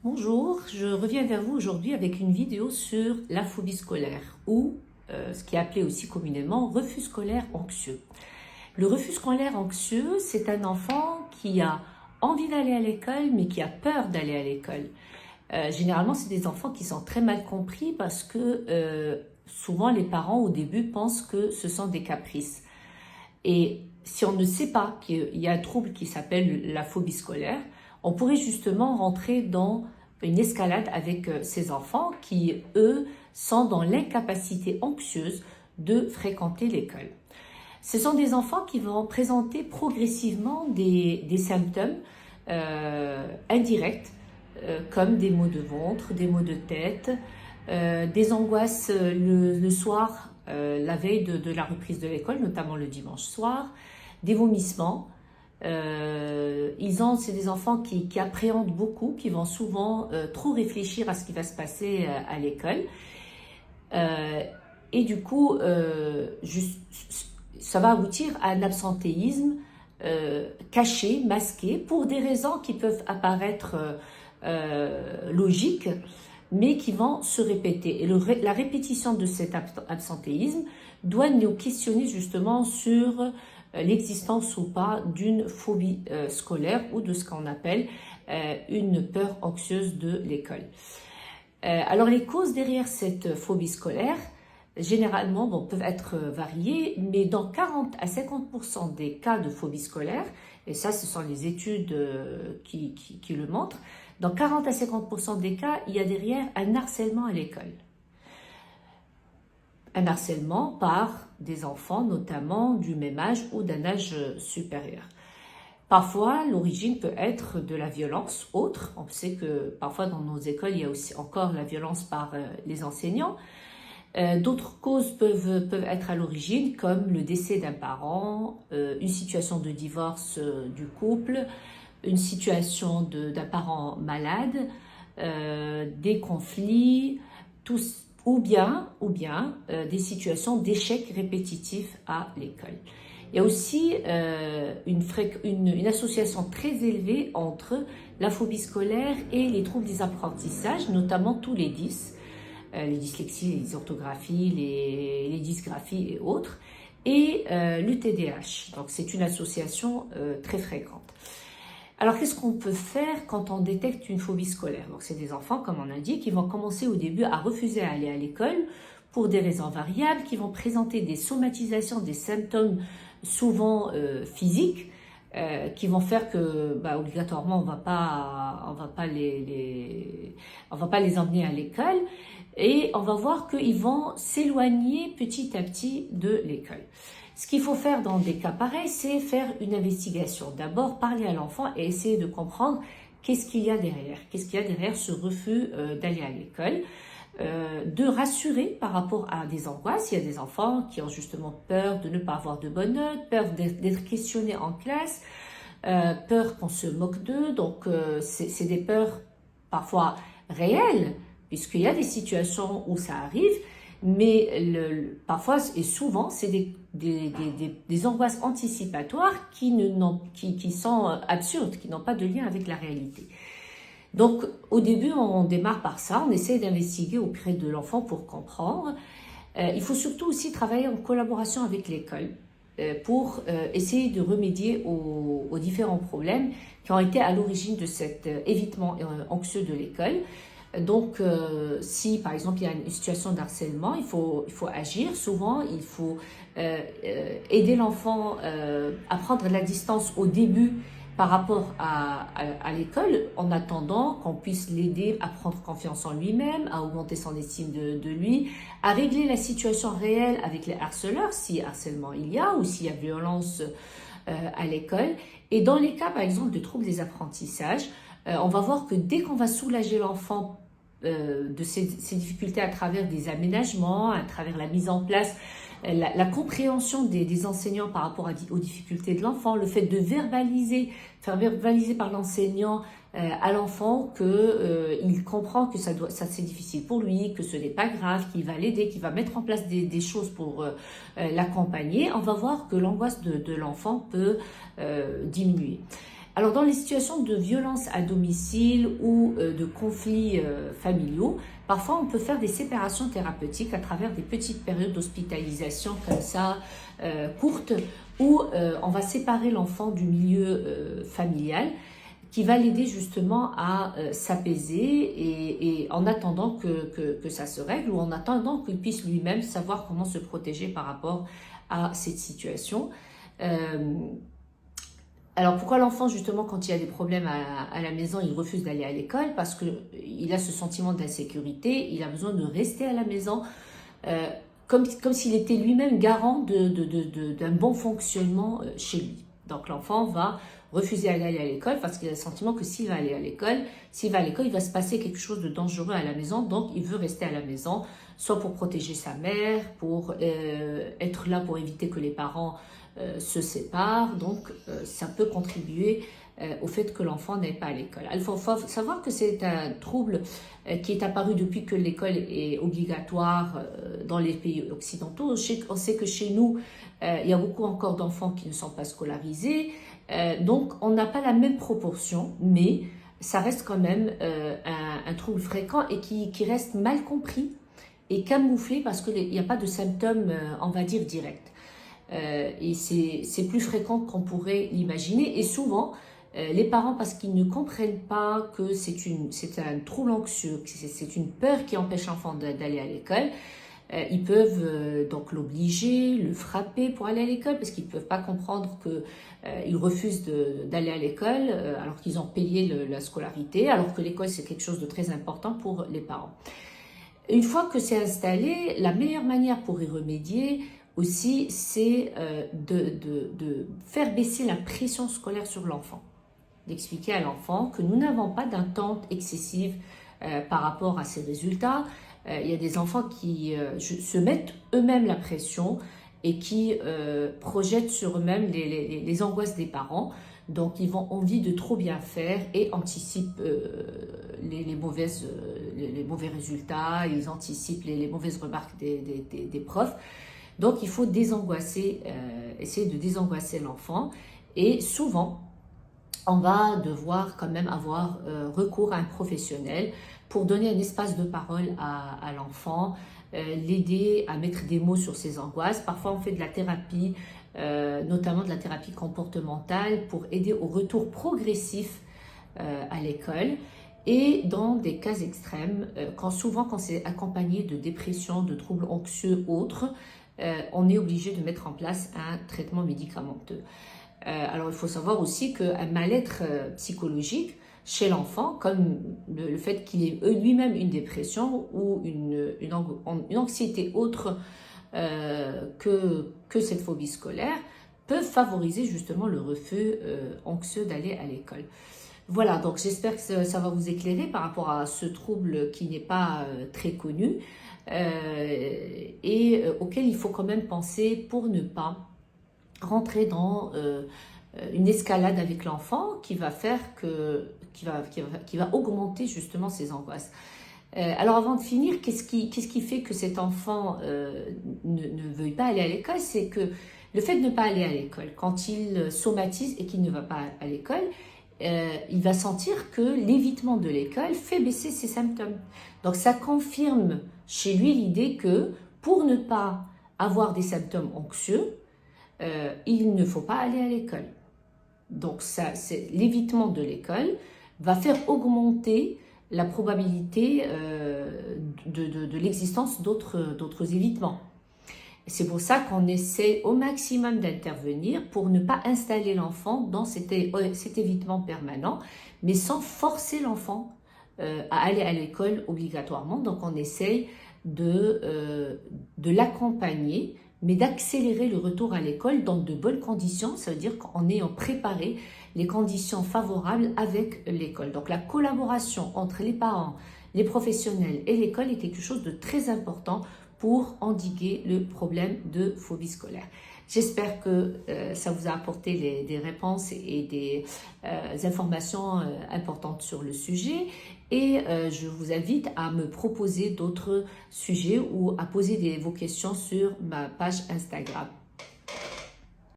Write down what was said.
Bonjour, je reviens vers vous aujourd'hui avec une vidéo sur la phobie scolaire ou ce qui est appelé aussi communément refus scolaire anxieux. Le refus scolaire anxieux, c'est un enfant qui a envie d'aller à l'école mais qui a peur d'aller à l'école. Généralement, c'est des enfants qui sont très mal compris parce que souvent les parents au début pensent que ce sont des caprices. Et si on ne sait pas qu'il y a un trouble qui s'appelle la phobie scolaire, on pourrait justement rentrer dans une escalade avec ces enfants qui, eux, sont dans l'incapacité anxieuse de fréquenter l'école. Ce sont des enfants qui vont présenter progressivement des symptômes indirects, comme des maux de ventre, des maux de tête, des angoisses le soir, la veille de la reprise de l'école, notamment le dimanche soir, des vomissements. C'est des enfants qui appréhendent beaucoup, qui vont souvent trop réfléchir à ce qui va se passer à l'école. Et du coup, ça va aboutir à un absentéisme caché, masqué, pour des raisons qui peuvent apparaître logiques, mais qui vont se répéter. Et la répétition de cet absentéisme doit nous questionner justement sur l'existence ou pas d'une phobie scolaire ou de ce qu'on appelle une peur anxieuse de l'école. Alors les causes derrière cette phobie scolaire, généralement peuvent être variées, mais dans 40 à 50% des cas de phobie scolaire, et ça ce sont les études qui le montrent, dans 40 à 50% des cas, il y a derrière un harcèlement à l'école. Un harcèlement par des enfants, notamment du même âge ou d'un âge supérieur. Parfois, l'origine peut être de la violence autre. On sait que parfois dans nos écoles, il y a aussi encore la violence par les enseignants. D'autres causes peuvent être à l'origine, comme le décès d'un parent, une situation de divorce du couple, une situation d'un parent malade, des conflits, ou bien des situations d'échec répétitif à l'école. Il y a aussi une association très élevée entre la phobie scolaire et les troubles des apprentissages, notamment tous les dys, les dyslexies, les dysorthographies, les dysgraphies et autres, et le TDAH. Donc c'est une association très fréquente. Alors, qu'est-ce qu'on peut faire quand on détecte une phobie scolaire? Donc, c'est des enfants, comme on a dit, qui vont commencer au début à refuser à aller à l'école pour des raisons variables, qui vont présenter des somatisations, des symptômes souvent physiques, qui vont faire que, obligatoirement, on va pas les emmener à l'école, et on va voir qu'ils vont s'éloigner petit à petit de l'école. Ce qu'il faut faire dans des cas pareils, c'est faire une investigation. D'abord, parler à l'enfant et essayer de comprendre qu'est-ce qu'il y a derrière. Qu'est-ce qu'il y a derrière ce refus d'aller à l'école. De rassurer par rapport à des angoisses. Il y a des enfants qui ont justement peur de ne pas avoir de bonnes notes, peur d'être questionnés en classe, peur qu'on se moque d'eux. Donc, c'est des peurs parfois réelles, puisqu'il y a des situations où ça arrive, mais parfois et souvent, c'est des angoisses anticipatoires qui sont absurdes, qui n'ont pas de lien avec la réalité. Donc, au début, on démarre par ça, on essaie d'investiguer auprès de l'enfant pour comprendre. Il faut surtout aussi travailler en collaboration avec l'école pour essayer de remédier aux différents problèmes qui ont été à l'origine de cet évitement anxieux de l'école. Donc, si par exemple il y a une situation d'harcèlement, il faut agir. Souvent, il faut aider l'enfant à prendre la distance au début par rapport à l'école, en attendant qu'on puisse l'aider à prendre confiance en lui-même, à augmenter son estime de lui, à régler la situation réelle avec les harceleurs, si harcèlement il y a, ou s'il y a violence à l'école. Et dans les cas, par exemple, de troubles des apprentissages, on va voir que dès qu'on va soulager l'enfant de ces difficultés à travers des aménagements, à travers la mise en place, la compréhension des enseignants par rapport aux difficultés de l'enfant, le fait de faire verbaliser par l'enseignant à l'enfant qu'il comprend que ça c'est difficile pour lui, que ce n'est pas grave, qu'il va l'aider, qu'il va mettre en place des choses pour l'accompagner, on va voir que l'angoisse de l'enfant peut diminuer. Alors, dans les situations de violence à domicile ou de conflits familiaux, parfois on peut faire des séparations thérapeutiques à travers des petites périodes d'hospitalisation comme ça, courtes, où on va séparer l'enfant du milieu familial, qui va l'aider justement à s'apaiser et en attendant que ça se règle ou en attendant qu'il puisse lui-même savoir comment se protéger par rapport à cette situation. Alors pourquoi l'enfant, justement, quand il y a des problèmes à la maison, il refuse d'aller à l'école? Parce qu'il a ce sentiment d'insécurité, il a besoin de rester à la maison, comme s'il était lui-même garant d'un bon fonctionnement chez lui. Donc l'enfant va refuser d'aller à l'école parce qu'il a le sentiment que s'il va aller à l'école, il va se passer quelque chose de dangereux à la maison, donc il veut rester à la maison, soit pour protéger sa mère, pour être là pour éviter que les parents se séparent, donc ça peut contribuer au fait que l'enfant n'aille pas à l'école. Il faut savoir que c'est un trouble qui est apparu depuis que l'école est obligatoire dans les pays occidentaux. On sait que chez nous, il y a beaucoup encore d'enfants qui ne sont pas scolarisés, donc on n'a pas la même proportion, mais ça reste quand même un trouble fréquent et qui reste mal compris et camouflé parce qu'il n'y a pas de symptômes, on va dire, directs. Et c'est plus fréquent qu'on pourrait l'imaginer. Et souvent, les parents, parce qu'ils ne comprennent pas que c'est un trouble anxieux, que c'est une peur qui empêche l'enfant d'aller à l'école, ils peuvent donc l'obliger, le frapper pour aller à l'école, parce qu'ils ne peuvent pas comprendre qu'il refuse d'aller à l'école alors qu'ils ont payé la scolarité, alors que l'école c'est quelque chose de très important pour les parents. Une fois que c'est installé, la meilleure manière pour y remédier aussi, c'est de faire baisser la pression scolaire sur l'enfant, d'expliquer à l'enfant que nous n'avons pas d'attente excessive par rapport à ses résultats. Il y a des enfants qui se mettent eux-mêmes la pression et qui projettent sur eux-mêmes les angoisses des parents. Donc, ils ont envie de trop bien faire et anticipent les mauvais résultats, ils anticipent les mauvaises remarques des profs. Donc, il faut désangoisser, essayer de désangoisser l'enfant. Et souvent, on va devoir quand même avoir recours à un professionnel pour donner un espace de parole à l'enfant, l'aider à mettre des mots sur ses angoisses. Parfois, on fait de la thérapie, notamment de la thérapie comportementale, pour aider au retour progressif à l'école. Et dans des cas extrêmes, souvent quand c'est accompagné de dépression, de troubles anxieux autres, on est obligé de mettre en place un traitement médicamenteux. Alors il faut savoir aussi qu'un mal-être psychologique chez l'enfant, comme le fait qu'il ait lui-même une dépression ou une anxiété autre que cette phobie scolaire, peuvent favoriser justement le refus anxieux d'aller à l'école. Voilà, donc j'espère que ça va vous éclairer par rapport à ce trouble qui n'est pas très connu et auquel il faut quand même penser pour ne pas rentrer dans une escalade avec l'enfant qui va augmenter justement ses angoisses. Alors avant de finir, qu'est-ce qui fait que cet enfant ne veuille pas aller à l'école? C'est que le fait de ne pas aller à l'école, quand il somatise et qu'il ne va pas à l'école, il va sentir que l'évitement de l'école fait baisser ses symptômes. Donc ça confirme chez lui l'idée que pour ne pas avoir des symptômes anxieux, il ne faut pas aller à l'école. Donc l'évitement de l'école va faire augmenter la probabilité de l'existence d'autres évitements. C'est pour ça qu'on essaie au maximum d'intervenir pour ne pas installer l'enfant dans cet évitement permanent, mais sans forcer l'enfant à aller à l'école obligatoirement. Donc on essaye de l'accompagner, mais d'accélérer le retour à l'école dans de bonnes conditions. Ça veut dire qu'en ayant préparé les conditions favorables avec l'école. Donc la collaboration entre les parents, les professionnels et l'école est quelque chose de très important pour endiguer le problème de phobie scolaire. J'espère que ça vous a apporté des réponses et des informations importantes sur le sujet. Et je vous invite à me proposer d'autres sujets ou à poser vos questions sur ma page Instagram.